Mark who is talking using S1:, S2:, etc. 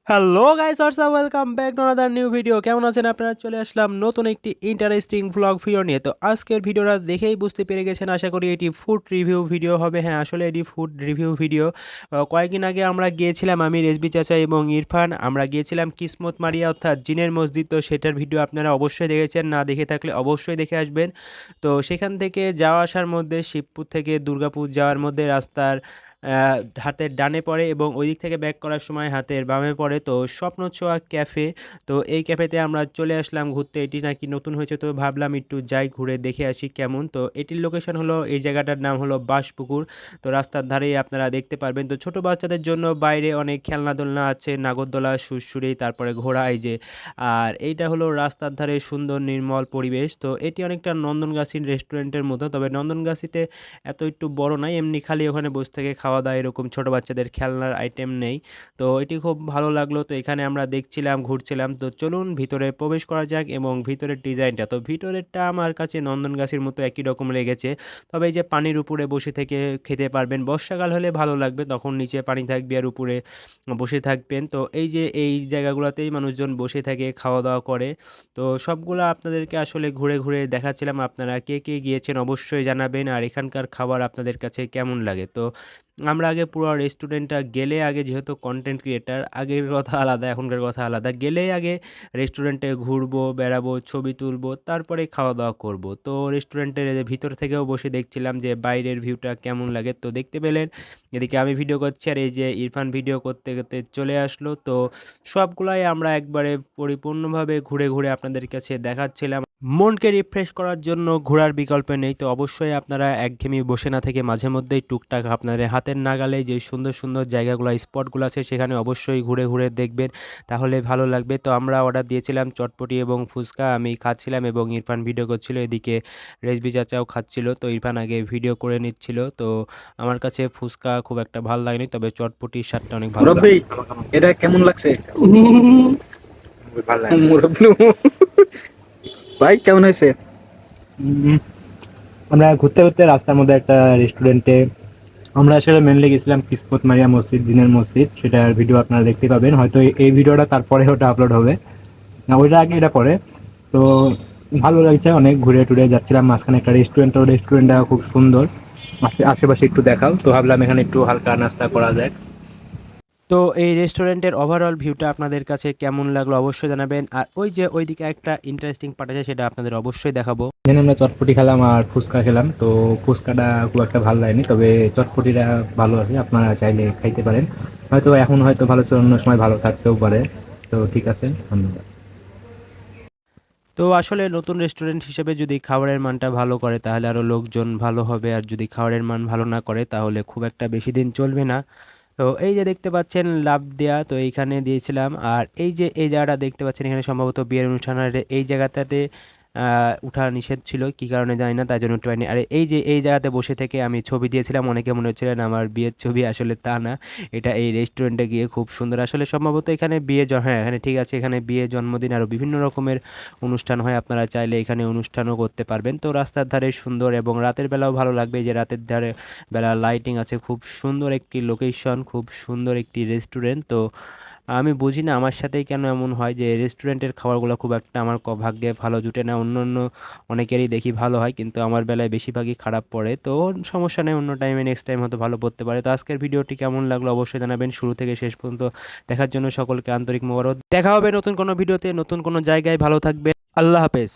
S1: Hello guys, WhatsApp, welcome back to another new video. কেমন আছেন আপনারা? চলে আসলাম নতুন একটি ইন্টারেস্টিং ভ্লগ ভিডিও নিয়ে। তো আজকের ভিডিওটা দেখেই বুঝতে পেরে গেছেন, আশা করি এটি ফুড রিভিউ ভিডিও হবে। হ্যাঁ, আসলে এটি ফুড রিভিউ ভিডিও। কয়েকদিন আগে আমরা গিয়েছিলাম, আমি, রেজবি চাচা এবং ইরফান, আমরা গিয়েছিলাম কিসমত মারিয়া অর্থাৎ জিনের মসজিদ। তো সেটার ভিডিও আপনারা অবশ্যই দেখেছেন, না দেখে থাকলে অবশ্যই দেখে আসবেন। তো সেখান থেকে যাওয়া আসার মধ্যে শিবপুর থেকে দুর্গাপুর যাওয়ার মধ্যে রাস্তার হাতের ডানে পড়ে এবং ওই দিক থেকে ব্যাক করার সময় হাতের বামে পড়ে তো স্বপ্নছোয়া ক্যাফে। তো এই ক্যাফেতে আমরা চলে আসলাম ঘুরতে। এটি নাকি নতুন হয়েছে, তো ভাবলাম একটু যাই, ঘুরে দেখে আসি কেমন। তো এটির লোকেশন হলো, এই জায়গাটার নাম হলো বাঁশপুকুর। তো রাস্তার ধারেই আপনারা দেখতে পারবেন। তো ছোট বাচ্চাদের জন্য বাইরে অনেক খেলনা দোলনা আছে, নাগরদোলা, সুরসুরি, তারপরে ঘোড়া, এই যে। আর এইটা হলো রাস্তার ধারে সুন্দর নির্মল পরিবেশ। তো এটি অনেকটা নন্দনগাছির রেস্টুরেন্টের মতো, তবে নন্দনগাছিতে এত একটু বড় নয়, এমনি খালি ওখানে বসে থেকে খাওয়া দাওয়া, এরকম ছোট বাচ্চাদের খেলনার আইটেম নেই। তো এটি খুব ভালো লাগলো। তো এখানে আমরা দেখছিলাম, ঘুরছিলাম। তো চলুন ভিতরে প্রবেশ করা যাক এবং ভিতরের ডিজাইনটা, তো ভিতরেরটা আমার কাছে নন্দনগাছির মতো একই রকম লেগেছে। তবে এই যে পানির উপরে বসে থেকে খেতে পারবেন, বর্ষাকাল হলে ভালো লাগবে, তখন নিচে পানি থাকবে আর উপরে বসে থাকবেন। তো এই যে এই জায়গাগুলোতেই মানুষজন বসে থাকে, খাওয়া দাওয়া করে। তো সবগুলো আপনাদেরকে আসলে ঘুরে ঘুরে দেখাচ্ছিলাম। আপনারা কে কে গিয়েছেন অবশ্যই জানাবেন, আর এখানকার খাবার আপনাদের কাছে কেমন লাগে। তো আমরা আগে পুরো রেস্টুরেন্টটা গেলে, আগে যেহেতু কন্টেন্ট ক্রিয়েটার, আগের কথা আলাদা, এখনকার কথা আলাদা, গেলেই আগে রেস্টুরেন্টে ঘুরবো, বেড়াবো, ছবি তুলবো, তারপরে খাওয়া দাওয়া করব। তো রেস্টুরেন্টের ভিতর থেকেও বসে দেখছিলাম যে বাইরের ভিউটা কেমন লাগে। তো দেখতে পেলেন এদিকে আমি ভিডিও করছি আর এই যে ইরফান ভিডিও করতে করতে চলে আসলো। তো সবগুলাই আমরা একবারে পরিপূর্ণভাবে ঘুরে ঘুরে আপনাদের কাছে দেখাচ্ছিলাম। মনকে রিফ্রেশ করার জন্য ঘোরার বিকল্প নেই, তো অবশ্যই আপনারা একঘেয়েমি বসে না থেকে মাঝে মধ্যেই টুকটাক আপনাদের হাতের নাগালে যে সুন্দর সুন্দর জায়গাগুলো, স্পটগুলো আছে, সেখানে অবশ্যই ঘুরে ঘুরে দেখবেন, তাহলে ভালো লাগবে। তো আমরা অর্ডার দিয়েছিলাম চটপটি এবং ফুচকা, আমি খাচ্ছিলাম এবং ইরফান ভিডিও করছিল, এদিকে রেজবি চাচাও খাচ্ছিল। তো ইরফান আগে ভিডিও করে নিচ্ছিল। তো আমার কাছে ফুচকা খুব একটা ভালো লাগেনি, তবে চটপটির স্বাদটা অনেক ভালো
S2: মুরব্বী,
S1: লাগে।
S2: এটা কেমন লাগছে?
S1: ভালো লাগে।
S2: মুরব্বী ভাই, কেমন হয়েছে?
S1: উম, আমরা ঘুরতে ঘুরতে রাস্তার মধ্যে একটা রেস্টুরেন্টে, আমরা আসলে মেনলি গেছিলাম কিসমত মারিয়া মসজিদ, জিনের মসজিদ, সেটার ভিডিও আপনারা দেখতে পাবেন হয়তো। এই ভিডিওটা তারপরে ওটা আপলোড হবে, না ওইটা আগে এটা পরে। তো ভালো লাগছে অনেক, ঘুরে টুরে যাচ্ছিলাম, মাঝখানে একটা রেস্টুরেন্টটা খুব সুন্দর। আশেপাশে একটু দেখাও, তো ভাবলাম এখানে একটু হালকা নাস্তা করা যায়। তো এই রেস্টুরেন্টের ওভারঅল ভিউটা আপনাদের কাছে কেমন লাগলো অবশ্যই জানাবেন। আর ওই যে ওইদিকে একটা ইন্টারেস্টিং পার্ট আছে, সেটা আপনাদের অবশ্যই দেখাবো। এখানে আমরা চটপটি খেলাম আর ফুচকা খেলাম। তো ফুচকাটা খুব একটা ভালো লাগেনি, তবে চটপটিটা ভালো আছে, আপনারা চাইলে খাইতে পারেন। হয়তো এখন হয়তো ভালো ছিল, অন্য সময় ভালো থাকতেও পারে। তো ঠিক আছে, ধন্যবাদ। তো আসলে নতুন রেস্টুরেন্ট হিসেবে যদি খাবারের মানটা ভালো করে তাহলে আরও লোকজন ভালো হবে, আর যদি খাবারের মান ভালো না করে তাহলে খুব একটা বেশি দিন চলবে না। তো এই যে দেখতে পাচ্ছেন লাভ দেয়া, তো এইখানে দিয়েছিলাম। আর এই যে এই জায়গাটা দেখতে পাচ্ছেন, এখানে সম্ভবত বিয়ের অনুষ্ঠান হয়। এই জায়গাটাতে উঠা নিষেধ ছিল, কি কারণে জানি না, তাই জন্য উঠতে পারিনি। আর এই যে এই জায়গাতে বসে থেকে আমি ছবি দিয়েছিলাম, অনেকে মনে হচ্ছিলেন আমার বিয়ের ছবি, আসলে তা না। এটা এই রেস্টুরেন্টে গিয়ে খুব সুন্দর, আসলে সম্ভবত এখানে হ্যাঁ এখানে ঠিক আছে, এখানে বিয়ে, জন্মদিন, আরও বিভিন্ন রকমের অনুষ্ঠান হয়, আপনারা চাইলে এখানে অনুষ্ঠানও করতে পারবেন। তো রাস্তার ধারে সুন্দর এবং রাতের বেলাও ভালো লাগবে, এই যে রাতের ধারে বেলা লাইটিং আছে, খুব সুন্দর একটি লোকেশন, খুব সুন্দর একটি রেস্টুরেন্ট। তো আমি বুঝি না আমার সাথেই কেন এমন হয় যে রেস্টুরেন্টের খাবারগুলো খুব একটা আমার ভাগ্যে ভালো জুটে না। অন্য অন্য অনেকেরই দেখি ভালো হয়, কিন্তু আমার বেলায় বেশিরভাগই খারাপ পড়ে। তো সমস্যা নেই, অন্য টাইমে নেক্সট টাইম হয়তো ভালো পড়তে পারে। তো আজকের ভিডিওটি কেমন লাগলো অবশ্যই জানাবেন, শুরু থেকে শেষ পর্যন্ত দেখার জন্য সকলকে আন্তরিক মোবারক। দেখা হবে নতুন কোনো ভিডিওতে, নতুন কোনো জায়গায়। ভালো থাকবে, আল্লাহ হাফেজ।